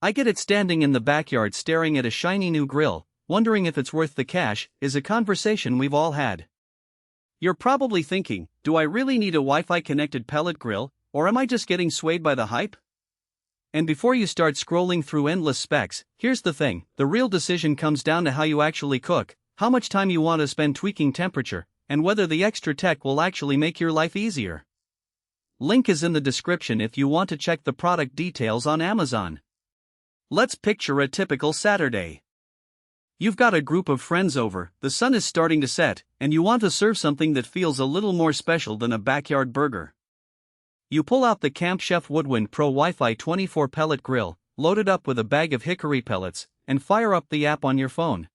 I get it standing in the backyard staring at a shiny new grill, wondering if it's worth the cash, is a conversation we've all had. You're probably thinking, do I really need a Wi-Fi connected pellet grill, or am I just getting swayed by the hype? And before you start scrolling through endless specs, here's the thing: the real decision comes down to how you actually cook, how much time you want to spend tweaking temperature, and whether the extra tech will actually make your life easier. Link is in the description if you want to check the product details on Amazon. Let's picture a typical Saturday. You've got a group of friends over, the sun is starting to set, and you want to serve something that feels a little more special than a backyard burger. You pull out the Camp Chef Woodwind Pro Wi-Fi 24 pellet grill, load it up with a bag of hickory pellets, and fire up the app on your phone.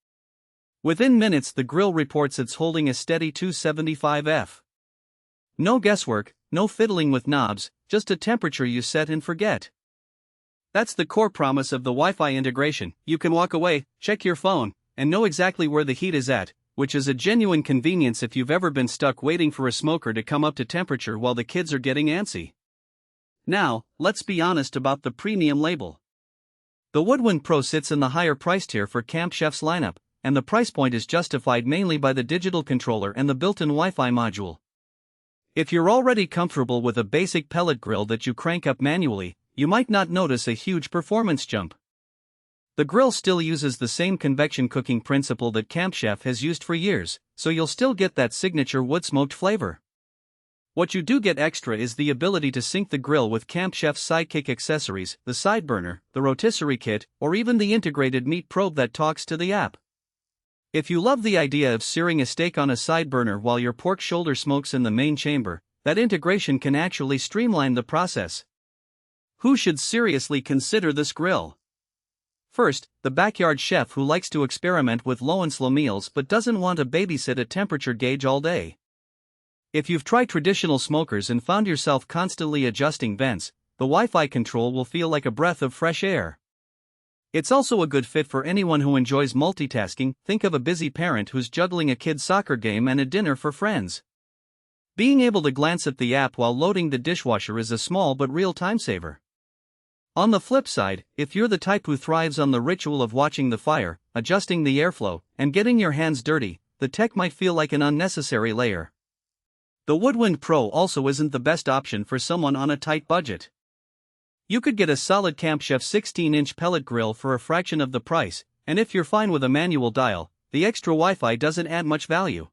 Within minutes the grill reports it's holding a steady 275 F. No guesswork, no fiddling with knobs, just a temperature you set and forget. That's the core promise of the Wi-Fi integration: you can walk away, check your phone, and know exactly where the heat is at, which is a genuine convenience if you've ever been stuck waiting for a smoker to come up to temperature while the kids are getting antsy. Now, let's be honest about the premium label. The Woodwind Pro sits in the higher price tier for Camp Chef's lineup, and the price point is justified mainly by the digital controller and the built-in Wi-Fi module. If you're already comfortable with a basic pellet grill that you crank up manually, you might not notice a huge performance jump. The grill still uses the same convection cooking principle that Camp Chef has used for years, so you'll still get that signature wood-smoked flavor. What you do get extra is the ability to sync the grill with Camp Chef's Sidekick accessories, the side burner, the rotisserie kit, or even the integrated meat probe that talks to the app. If you love the idea of searing a steak on a side burner while your pork shoulder smokes in the main chamber, that integration can actually streamline the process. Who should seriously consider this grill? First, the backyard chef who likes to experiment with low and slow meals but doesn't want to babysit a temperature gauge all day. If you've tried traditional smokers and found yourself constantly adjusting vents, the Wi-Fi control will feel like a breath of fresh air. It's also a good fit for anyone who enjoys multitasking. Think of a busy parent who's juggling a kid's soccer game and a dinner for friends. Being able to glance at the app while loading the dishwasher is a small but real time saver. On the flip side, if you're the type who thrives on the ritual of watching the fire, adjusting the airflow, and getting your hands dirty, the tech might feel like an unnecessary layer. The Woodwind Pro also isn't the best option for someone on a tight budget. You could get a solid Camp Chef 16-inch pellet grill for a fraction of the price, and if you're fine with a manual dial, the extra Wi-Fi doesn't add much value.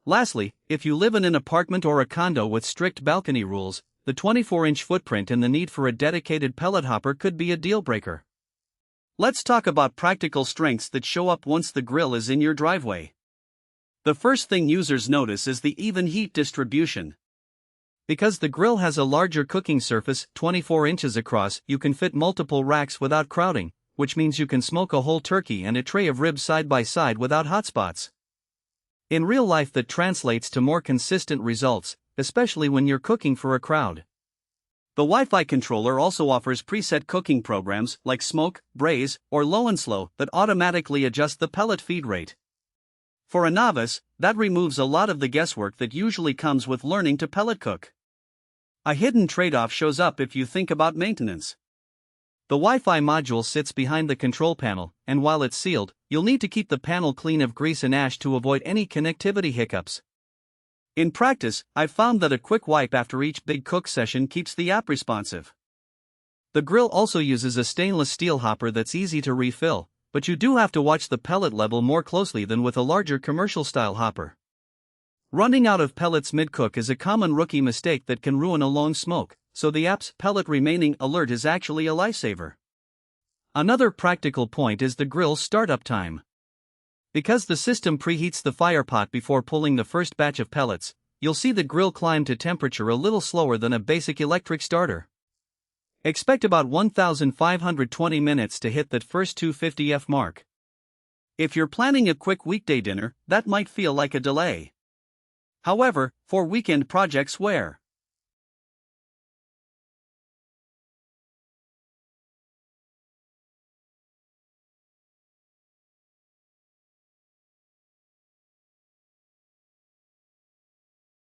Lastly, if you live in an apartment or a condo with strict balcony rules, the 24-inch footprint and the need for a dedicated pellet hopper could be a deal-breaker. Let's talk about practical strengths that show up once the grill is in your driveway. The first thing users notice is the even heat distribution. Because the grill has a larger cooking surface, 24 inches across, you can fit multiple racks without crowding, which means you can smoke a whole turkey and a tray of ribs side by side without hotspots. In real life, that translates to more consistent results, especially when you're cooking for a crowd. The Wi-Fi controller also offers preset cooking programs like smoke, braise, or low and slow that automatically adjust the pellet feed rate. For a novice, that removes a lot of the guesswork that usually comes with learning to pellet cook. A hidden trade-off shows up if you think about maintenance. The Wi-Fi module sits behind the control panel, and while it's sealed, you'll need to keep the panel clean of grease and ash to avoid any connectivity hiccups. In practice, I've found that a quick wipe after each big cook session keeps the app responsive. The grill also uses a stainless steel hopper that's easy to refill, but you do have to watch the pellet level more closely than with a larger commercial-style hopper. Running out of pellets mid-cook is a common rookie mistake that can ruin a long smoke, so the app's pellet remaining alert is actually a lifesaver. Another practical point is the grill's startup time. Because the system preheats the fire pot before pulling the first batch of pellets, you'll see the grill climb to temperature a little slower than a basic electric starter. Expect about 1,520 minutes to hit that first 250 mark. If you're planning a quick weekday dinner, that might feel like a delay. However, for weekend projects where